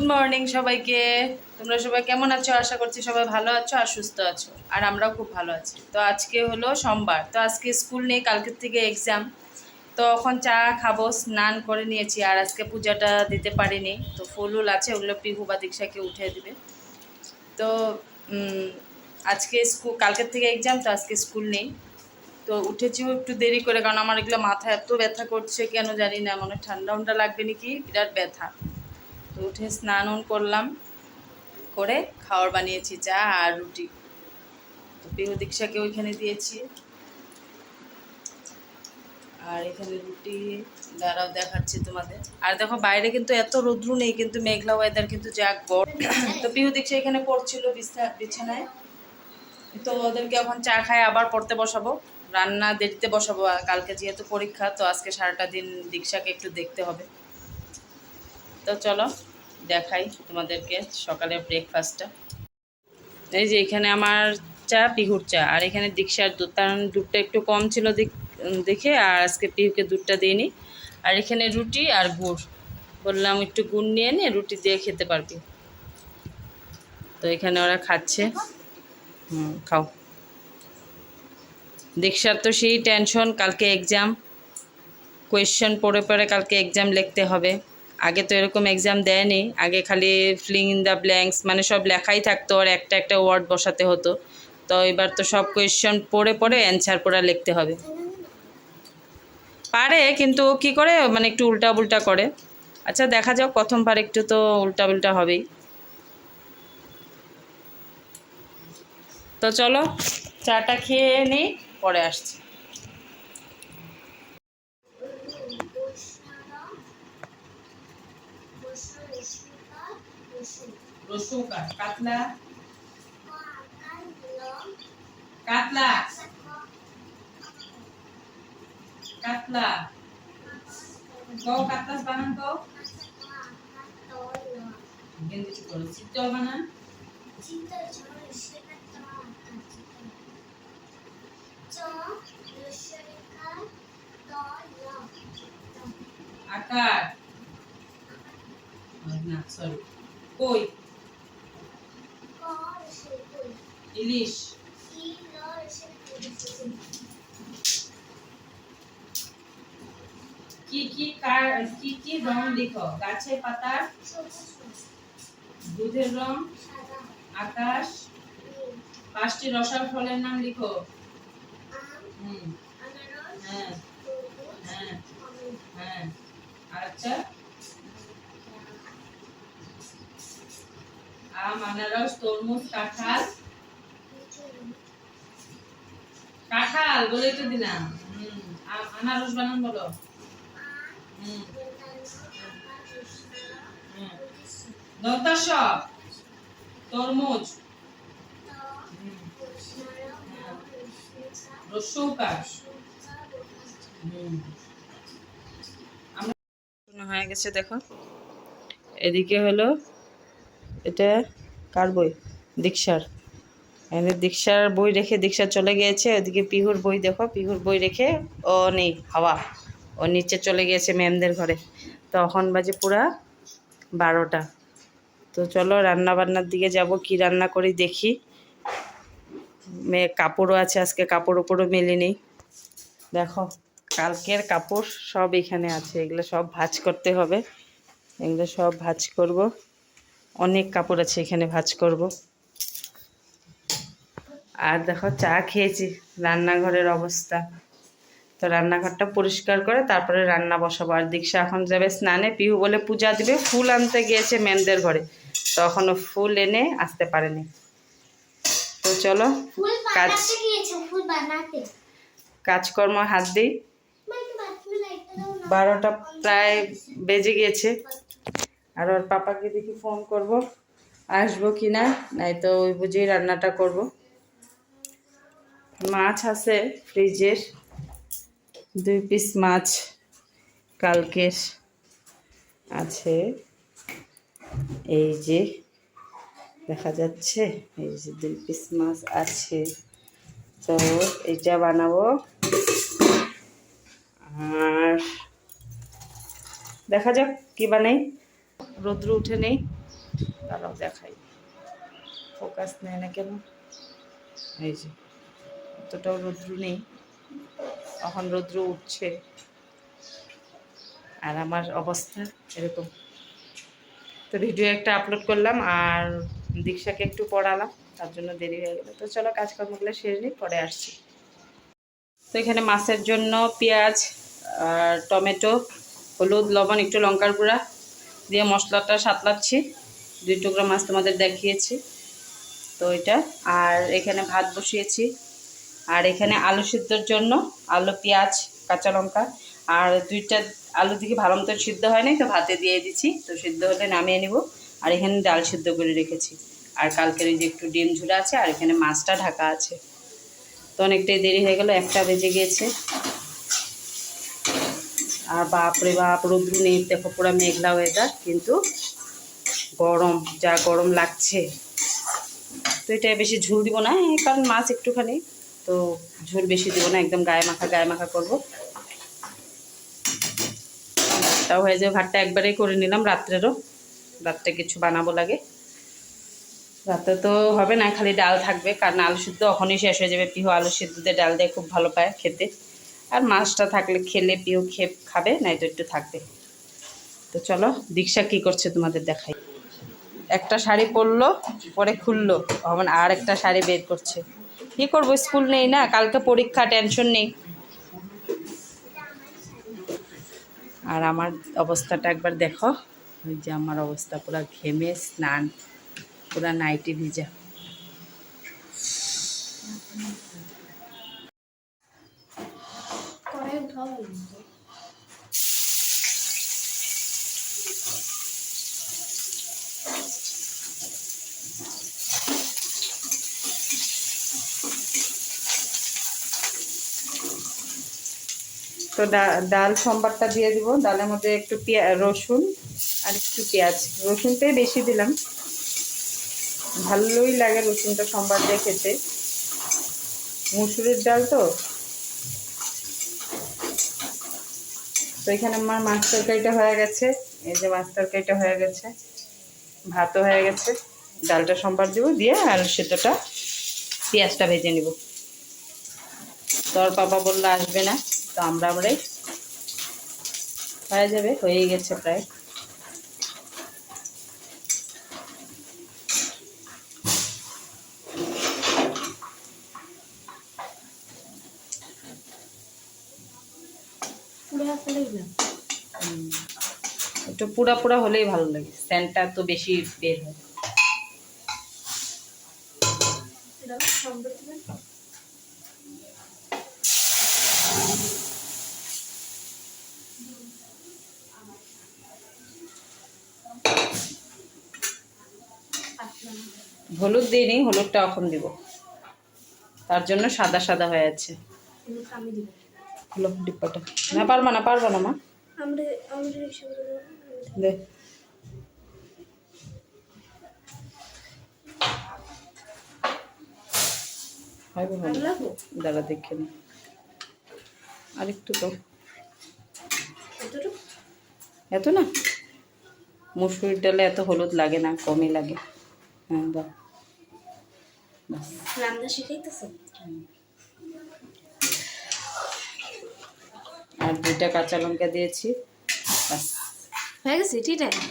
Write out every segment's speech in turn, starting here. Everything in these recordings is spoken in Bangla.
মর্নিং সবাইকে। তোমরা সবাই কেমন আছো? আশা করছি সবাই ভালো আছো আর সুস্থ আছো, আর আমরাও খুব ভালো আছি। তো আজকে হলো সোমবার, তো আজকে স্কুল নেই, কালকের থেকে এক্সাম। তো এখন চা খাবো, স্নান করে নিয়েছি, আর আজকে পূজাটা দিতে পারিনি। তো ফুল আছে, ওগুলো পিহু বা দীক্ষাকে উঠে দিবে। তো আজকে স্কুল, কালকের থেকে এক্সাম, তো আজকে স্কুল নেই। তো উঠেছিও একটু দেরি করে, কারণ আমার এগুলো মাথা এত ব্যথা করছে কেন জানি না, মনে ঠান্ডা উন্ডা লাগবে নাকি, বিরাট ব্যথা। তো উঠে স্নান করলাম, করে খাবার বানিয়েছি, চা আর রুটি। তো পিহু দীক্ষাকে ওইখানে দিয়েছি, আর এখানে রুটি। দাঁড়াও দেখাচ্ছি তোমাদের। আর দেখো বাইরে কিন্তু এত রৌদ্র নেই, কিন্তু মেঘলা ওয়েদার, কিন্তু যা গরম। তো পিহু দীক্ষা এখানে পড়ছিল বিছানায়। তো ওদেরকে এখন চা খায় আবার পড়তে বসাবো, রান্না দেরিতে বসাবো। আর কালকে যেহেতু পরীক্ষা, তো আজকে সারাটা দিন দীক্ষাকে একটু দেখতে হবে। তো চলো দেখাই তোমাদেরকে সকালের ব্রেকফাস্টটা। এই যে এখানে আমার চা, পিহুর চা, আর এখানে দীক্ষার দুধ, কারণ দুধটা একটু কম ছিল দেখে, আর আজকে পিহুকে দুধটা দিইনি। আর এখানে রুটি আর গুড়, বললাম একটু গুড় নিয়ে নে, রুটি দিয়ে খেতে পারবি। তো এখানে ওরা খাচ্ছে। খাও। দীক্ষার তো সেই টেনশন, কালকে এক্সাম, কোয়েশ্চেন পড়ে পড়ে কালকে এক্সাম লিখতে হবে। আগে তো এরকম এক্সাম দেয়নি, আগে খালি ফিলিং ইন দ্য ব্ল্যাঙ্কস, মানে সব লেখাই থাকতো আর একটা একটা ওয়ার্ড বসাতে হতো। তো এবার তো সব কোয়েশ্চেন পড়ে পড়ে অ্যান্সার পড়া লিখতে হবে। পারে, কিন্তু ও কী করে, মানে একটু উল্টা পুল্টা করে। আচ্ছা দেখা যাক, প্রথমবার একটু তো উল্টা পুল্টা হবেই। তো চলো চাটা খেয়ে নিই, পরে আসছি। কাতলা, কাতলা, কাতলা, কও কাতলাস বানান, কও গেন্দি কি করে চিত্তল বানান, আকার না, সরি, কই, ইলিশ, কি কি কি কি রং লিখো, গাছের পাতার, দুধের রং, আকাশ, পাঁচটি রসাল ফলের নাম লিখো। হ্যাঁ হ্যাঁ হ্যাঁ, আচ্ছা, আম, আনারস, তরমুজ, কাঁঠাল, কাঁঠাল বলেই তো দিলাম। আনারস বানান বলো। দন্তাস, তরমুজ, রসৌকার। হয়ে গেছে দেখো। এদিকে হলো, এটা কার বই? দীক্ষার। এখানে দীক্ষার বই রেখে দীক্ষা চলে গিয়েছে। ওদিকে পিহুর বই দেখো, পিহুর বই রেখে ও নেই, হাওয়া, ও নিচে চলে গিয়েছে ম্যামদের ঘরে। তখন বাজে পুরা 12টা। তো চলো রান্না বান্নার দিকে যাব, কি রান্না করি দেখি। মেয়ে কাপড়ও আছে, আজকে কাপড় উপরও মেলিনি। দেখো কালকের কাপড় সব এখানে আছে, এগুলো সব ভাঁজ করতে হবে, এগুলো সব ভাঁজ করব। অনেক কাপড় আছে এখানে, ভাঁজ করব। আর দেখো চা খেয়েছি, রান্নাঘরের অবস্থা। তো রান্নাঘরটা পরিষ্কার করে তারপরে রান্না বসাবো। আর দীক্ষা এখন যাবে স্নানে, পিহু বলে পূজা দিবে, ফুল আনতে গিয়েছে ম্যামদের ঘরে, তো এখনো ফুল এনে আসতে পারেনি। তো চলো কাজকর্ম হাত দিই। 12টা প্রায় বেজে গিয়েছে। আর ওর পাপাকে দেখি ফোন করব, আসবো কি না, নাই তো ওই বুঝেই রান্নাটা করব। মাছ আছে ফ্রিজের, 2 পিস মাছ কালকের আছে, এই যে দেখা যাচ্ছে, এই যে 2 পিস মাছ আছে। তো এটা বানাবো, আর দেখা যাক কি বানাই। রৌদ্র উঠে নেই, তারাও দেখাই, ফোকাস নেয় না কেন। এই যে অতটাও রৌদ্র নেই, এখন রৌদ্র উঠছে আর আমার অবস্থা এরকম। তো ভিডিও একটা আপলোড করলাম আর দীক্ষাকে একটু পড়ালাম, তার জন্য দেরি হয়ে গেল। তো চলো কাজকর্মগুলো সেরে নিই, পরে আসছি। তো এখানে মাছের জন্য পেঁয়াজ আর টমেটো, হলুদ, লবণ, একটু লঙ্কার গুঁড়া দিয়ে মশলাটা সাতলাচ্ছি। 2 টুকরা মাছ তোমাদের দেখিয়েছি তো এটা। আর এখানে ভাত বসিয়েছি, আর এখানে আলু সিদ্ধর জন্য আলু, পেঁয়াজ, কাঁচা লঙ্কা আর 2টা আলু দিকে ভালো মতো সিদ্ধ হয়নি, তো ভাতে দিয়ে দিচ্ছি, তো সিদ্ধ হলে নামিয়ে নেব। আর এখানে ডাল সিদ্ধ করে রেখেছি, আর কালকের ওই যে একটু ডিম ঝুড়া আছে, আর এখানে মাছটা ঢাকা আছে। তো অনেকটাই দেরি হয়ে গেল, 1টা বেজে গিয়েছে। আর বাপরে বাপ, রৌদ্র নেই, দেখো পুরো মেঘলা ওয়েদার, কিন্তু গরম, যা গরম লাগছে। তো এটা বেশি ঝোল দিব না, কারণ মাছ একটুখানি, তো ঝোল বেশি দিব না, একদম গায়ে মাখা করবো। ভাতটাও হয়ে যাবে, ভাতটা একবারেই করে নিলাম, রাত্রে কিছু বানাবো লাগে। রাতে তো হবে না, খালি ডাল থাকবে, কারণ আলু সিদ্ধ ওখানেই শেষ হয়ে যাবে। পিহু আলু সিদ্ধ দিয়ে ডাল দিয়ে খুব ভালো পায় খেতে, আর মাছটা থাকলে খেলে পিহু খাবে, নাই তো একটু থাকবে। তো চলো দীক্ষা কী করছে তোমাদের দেখাই। একটা শাড়ি পরলো, পরে খুললো, আর একটা শাড়ি বের করছে। কী করবো, স্কুল নেই না, কালকে পরীক্ষা, টেনশন নেই। আর আমার অবস্থাটা একবার দেখো, ওই যে আমার অবস্থা পুরো ঘেমে স্নান, পুরা নাইটি ভিজা। তো ডাল সোমবারটা দিয়ে দিব, ডালের মধ্যে একটু রসুন আর একটু পেঁয়াজ, রসুনটাই বেশি দিলাম, ভালোই লাগে রসুনটা সোমবার দিয়ে খেতে, মুসুরির ডাল তো। তো এখানে আমার মাছ তরকারিটা হয়ে গেছে, এই যে মাছ তরকারিটা হয়ে গেছে, ভাতও হয়ে গেছে, ডালটা সোমবার দিব, দিয়ে আর সেটাটা পেঁয়াজটা ভেজে নিব। তোর বাবা বললো আসবে না, তো আমরাই হয়ে যাবে, হয়েই গেছে প্রায়। একটু পুরা পুরা হলেই ভালো লাগে, স্যান্ডটা তো বেশি বের হয়। হলুদ দিইনি, হলুদটা এখন দিব, তার জন্য সাদা সাদা হয়ে আছে। ডিব্বাটা না, পারবা না মা, দে। দাঁড়া দেখে নি, আরেকটু তো, এত না, মুসুরির ডালে এত হলুদ লাগে না, কমই লাগে। হ্যাঁ দাও, আর 2টা কাঁচা লঙ্কা দিয়েছি, হয়ে গেছে ঠিক আছে।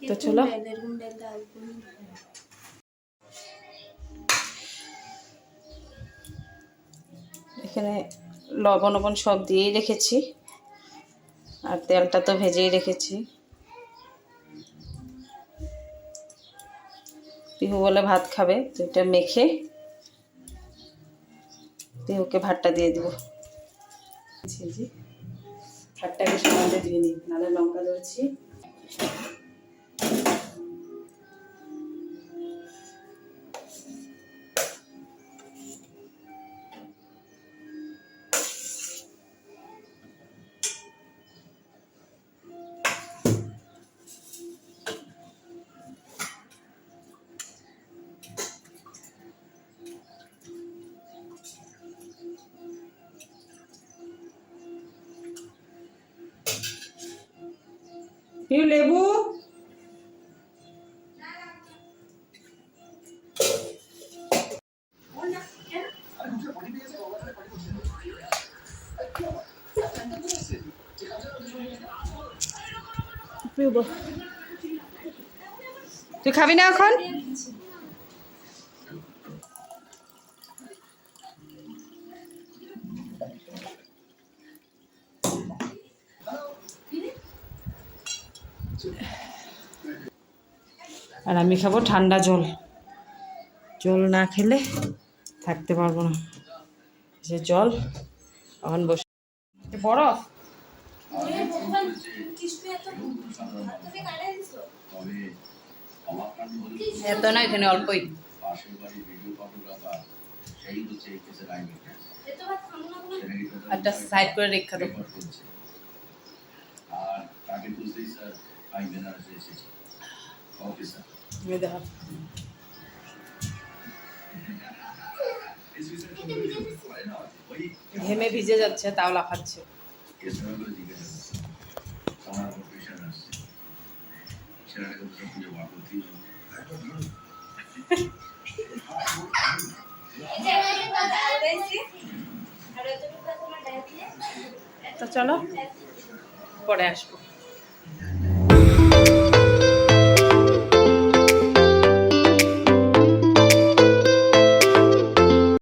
তো চলো, এখানে লবণ সব দিয়েই রেখেছি, আর তেলটা তো ভেজেই রেখেছি। পিহু বলে ভাত খাবে, তো এটা মেখে পিহুকে ভাতটা দিয়ে দিব। ভাতটাকে সামনে ধুয়ে নিই, নাহলে লঙ্কা ধরছি। পিহু লেবু, তুই খাবি না এখন? আর আমি খাবো ঠান্ডা জল। জল না খেলে থাকতে পারবো না। যে জল এখন বসে বরফ। এত না, এখানে অল্পই। একটা সাইড করে রেখা দেবো। দেখো ঘেমে ভিজে যাচ্ছে, তাও লাফাচ্ছে। তো চলো পরে আসবো।